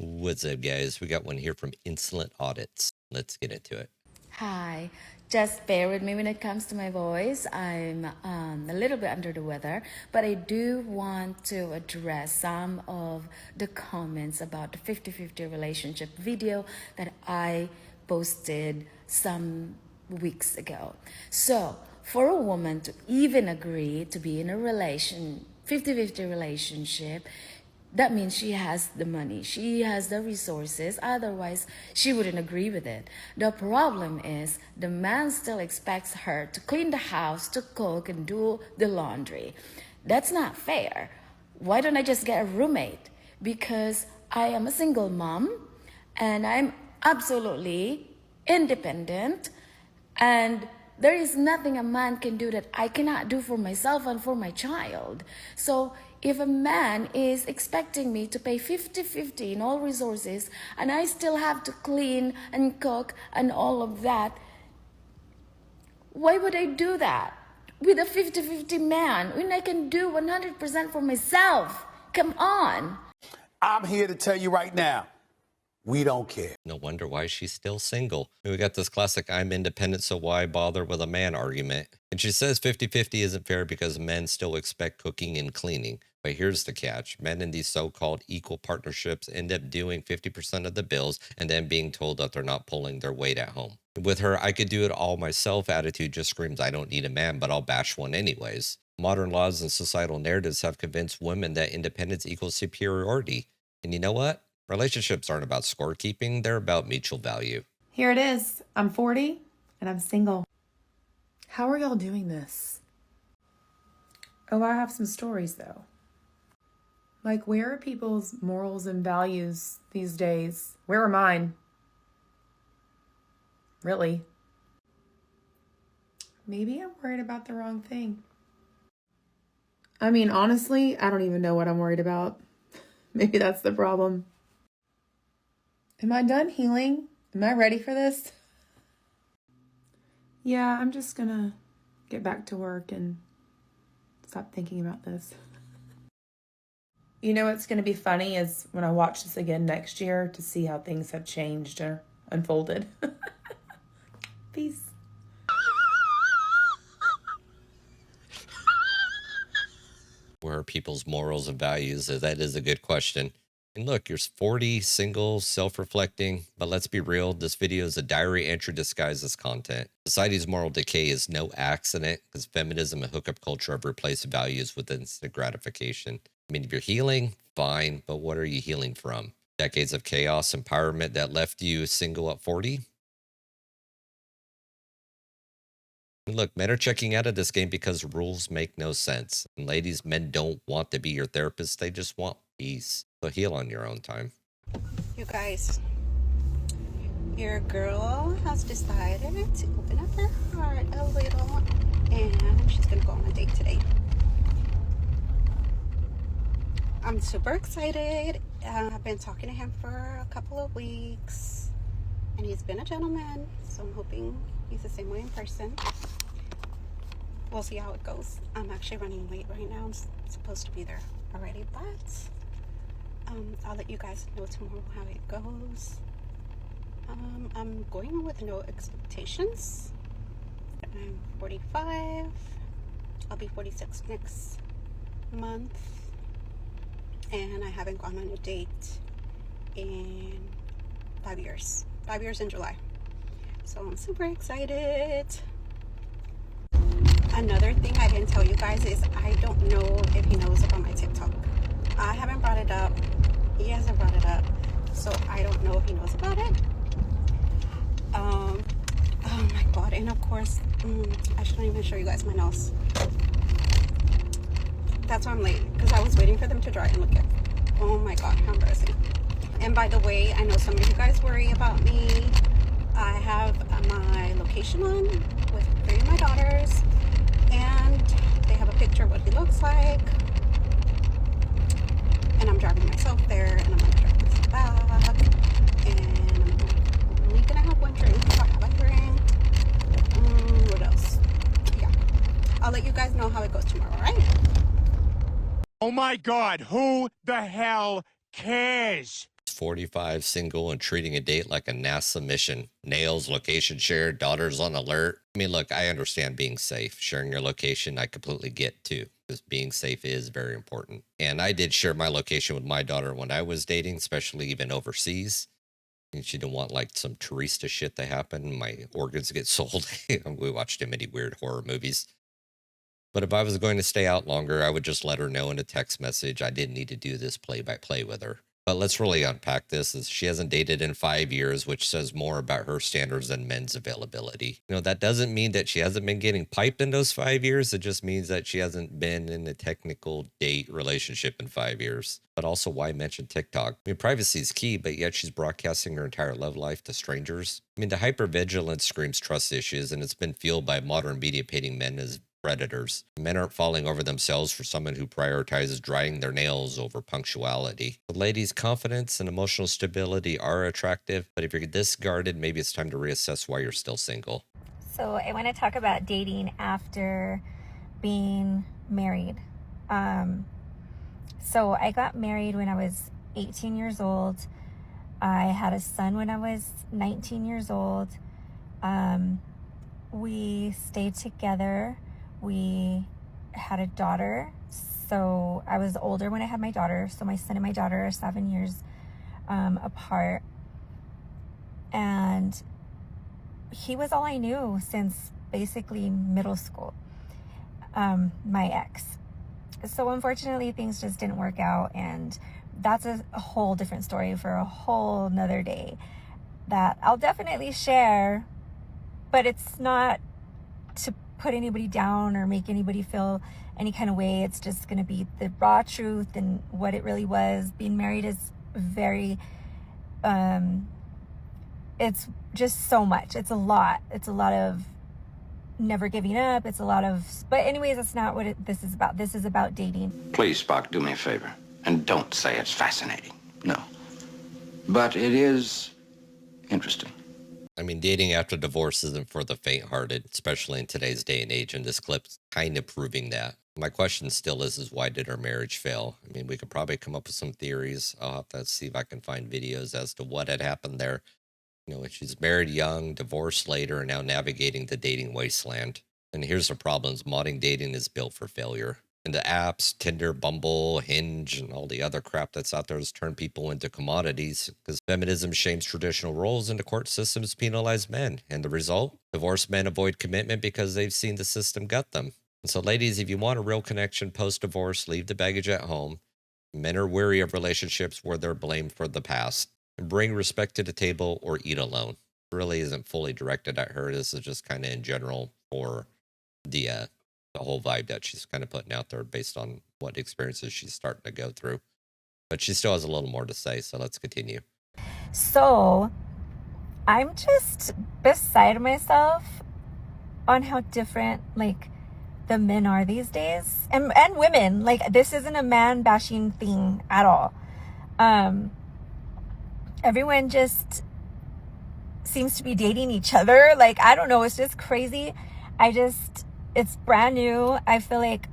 What's up, guys? We got one here from Insolent Audits. Let's get into it. Hi, just bear with me when it comes to my voice. I'm a little bit under the weather, but I do want to address some of the comments about the 50-50 relationship video that I posted some weeks ago. So, for a woman to even agree to be in a 50-50 relationship, that means she has the money, she has the resources, otherwise she wouldn't agree with it. The problem is the man still expects her to clean the house, to cook and do the laundry. That's not fair. Why don't I just get a roommate? Because I am a single mom and I'm absolutely independent, and there is nothing a man can do that I cannot do for myself and for my child. So if a man is expecting me to pay 50-50 in all resources and I still have to clean and cook and all of that, why would I do that with a 50-50 man when I can do 100% for myself? Come on. I'm here to tell you right now, we don't care. No wonder why she's still single. We got this classic I'm independent, so why bother with a man argument. And she says 50-50 isn't fair because men still expect cooking and cleaning. But here's the catch. Men in these so-called equal partnerships end up doing 50% of the bills and then being told that they're not pulling their weight at home. With her I could do it all myself attitude just screams I don't need a man, but I'll bash one anyways. Modern laws and societal narratives have convinced women that independence equals superiority. And you know what? Relationships aren't about scorekeeping, they're about mutual value. Here it is. I'm 40 and I'm single. How are y'all doing this? Oh, I have some stories though. Like, where are people's morals and values these days? Where are mine? Really? Maybe I'm worried about the wrong thing. I mean, honestly, I don't even know what I'm worried about. Maybe that's the problem. Am I done healing? Am I ready for this? Yeah, I'm just gonna get back to work and stop thinking about this. You know what's gonna be funny is when I watch this again next year to see how things have changed or unfolded. Peace. Where are people's morals and values? That is a good question. And look, you're 40, single, self-reflecting, but let's be real, this video is a diary entry disguised as content. Society's moral decay is no accident because feminism and hookup culture have replaced values with instant gratification. I mean, if you're healing, fine, but what are you healing from? Decades of chaos, empowerment that left you single at 40? Look, men are checking out of this game because rules make no sense. And ladies, men don't want to be your therapist, they just want peace. So heal on your own time. You guys, your girl has decided to open up her heart a little and she's gonna go on a date today. I'm super excited. I've been talking to him for a couple of weeks and he's been a gentleman, so I'm hoping he's the same way in person. We'll see how it goes. I'm actually running late right now. I'm supposed to be there already, but I'll let you guys know tomorrow how it goes. I'm going with no expectations. I'm 45. I'll be 46 next month. And I haven't gone on a date in 5 years. 5 years in July. So I'm super excited. Another thing I didn't tell you guys is I don't know if he knows about my TikTok. I haven't brought it up. He hasn't brought it up. So I don't know if he knows about it. Oh my god. And of course, I shouldn't even show you guys my nails. That's why I'm late. Because I was waiting for them to dry and look at. Oh my god, how embarrassing. And by the way, I know some of you guys worry about me. I have my location on with 3 of my daughters. And they have a picture of what he looks like. And I'm driving myself there, and I'm gonna drive myself back. And I'm only gonna have one drink, so I have a drink. What else? Yeah. I'll let you guys know how it goes tomorrow, right? Oh my god, who the hell cares? 45, single, and treating a date like a NASA mission. Nails, location shared, daughters on alert. I mean, look, I understand being safe. Sharing your location, I completely get too, because being safe is very important. And I did share my location with my daughter when I was dating, especially even overseas. And she didn't want like some tourista shit to happen. My organs get sold. We watched too many weird horror movies. But if I was going to stay out longer, I would just let her know in a text message I didn't need to do this play by play with her. But let's really unpack this. As she hasn't dated in 5 years, which says more about her standards than men's availability. That doesn't mean that she hasn't been getting piped in those 5 years. It just means that she hasn't been in a technical date relationship in 5 years. But also, why mention TikTok? I mean, privacy is key, but yet she's broadcasting her entire love life to strangers. I mean, the hypervigilance screams trust issues, and it's been fueled by modern media painting men as predators. Men aren't falling over themselves for someone who prioritizes drying their nails over punctuality. The ladies' confidence and emotional stability are attractive, but if you're this guarded, maybe it's time to reassess why you're still single. So I want to talk about dating after being married. So I got married when I was 18 years old. I had a son when I was 19 years old. We stayed together. We had a daughter. So I was older when I had my daughter. So my son and my daughter are 7 years apart. And he was all I knew since basically middle school, my ex. So unfortunately, things just didn't work out. And that's a whole different story for a whole nother day that I'll definitely share. But it's not to put anybody down or make anybody feel any kind of way. It's just going to be the raw truth and what it really was. Being married is very, it's just so much. It's a lot. It's a lot of never giving up. It's a lot of, but anyways, that's not what this is about. This is about dating. Please, Spock, do me a favor. And don't say it's fascinating. No. But it is interesting. I mean, dating after divorce isn't for the faint-hearted, especially in today's day and age, and this clip's kind of proving that. My question still is why did her marriage fail? I mean, we could probably come up with some theories. I'll have to see if I can find videos as to what had happened there. She's married young, divorced later, and now navigating the dating wasteland. And here's the problems. Modern dating is built for failure. And the apps, Tinder, Bumble, Hinge, and all the other crap that's out there has turned people into commodities because feminism shames traditional roles and the court systems penalize men. And the result? Divorced men avoid commitment because they've seen the system gut them. And so, ladies, if you want a real connection post-divorce, leave the baggage at home. Men are weary of relationships where they're blamed for the past. And bring respect to the table or eat alone. It really isn't fully directed at her. This is just kind of in general for the whole vibe that she's kind of putting out there based on what experiences she's starting to go through. But she still has a little more to say, so let's continue. So I'm just beside myself on how different the men are these days and women. This isn't a man bashing thing at all. Everyone just seems to be dating each other. I don't know. It's just crazy. It's brand new. I feel like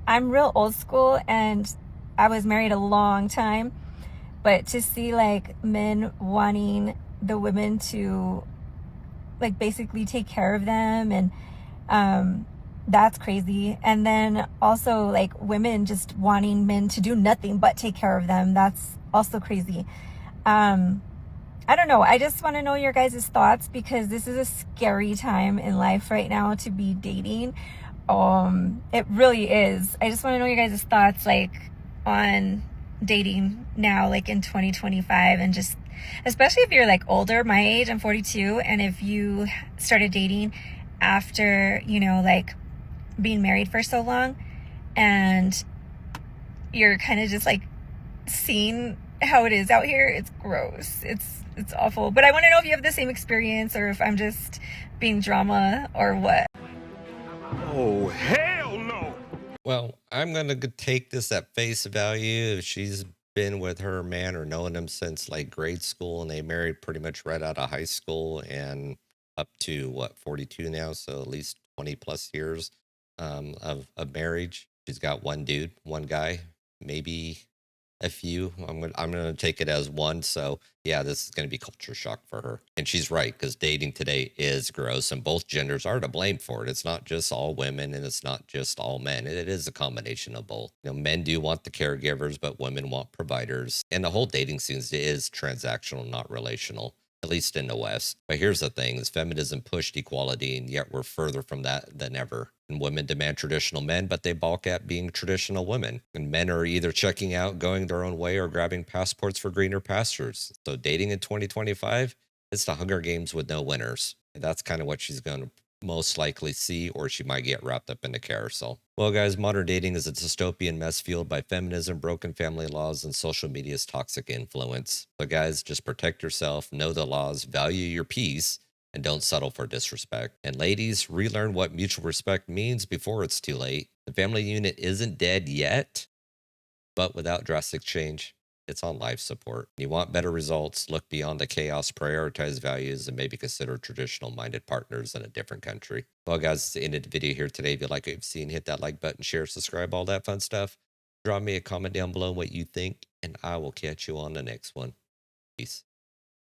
I'm real old school and I was married a long time. But to see men wanting the women to basically take care of them and that's crazy. And then also women just wanting men to do nothing but take care of them. That's also crazy. I don't know. I just want to know your guys' thoughts because this is a scary time in life right now to be dating. It really is. I just want to know your guys' thoughts on dating now in 2025 and just especially if you're older, my age, I'm 42, and if you started dating after, being married for so long and you're kind of just seeing how it is out here. It's gross. It's awful. But I want to know if you have the same experience or if I'm just being drama or what. Oh, hell no! Well, I'm going to take this at face value. If she's been with her man or known him since grade school and they married pretty much right out of high school and up to 42 now. So at least 20 plus years of marriage. She's got one dude, one guy, maybe a few. I'm gonna take it as one. So yeah, this is gonna be culture shock for her, and she's right because dating today is gross, and both genders are to blame for it. It's not just all women, and it's not just all men. It is a combination of both. Men do want the caregivers, but women want providers, and the whole dating scene is transactional, not relational. At least in the West. But here's the thing, is feminism pushed equality, and yet we're further from that than ever. And women demand traditional men, but they balk at being traditional women. And men are either checking out, going their own way, or grabbing passports for greener pastures. So dating in 2025, it's the Hunger Games with no winners. And that's kind of what she's going to most likely see, or she might get wrapped up in the carousel. Well, guys, modern dating is a dystopian mess fueled by feminism, broken family laws, and social media's toxic influence. So, guys, just protect yourself, know the laws, value your peace, and don't settle for disrespect. And ladies, relearn what mutual respect means before it's too late. The family unit isn't dead yet, but without drastic change, it's on life support. You want better results, look beyond the chaos, prioritize values, and maybe consider traditional minded partners in a different country. Well, guys, it's the end of the video here today. If you like what you've seen, hit that like button, share, subscribe, all that fun stuff. Drop me a comment down below what you think, and I will catch you on the next one. Peace.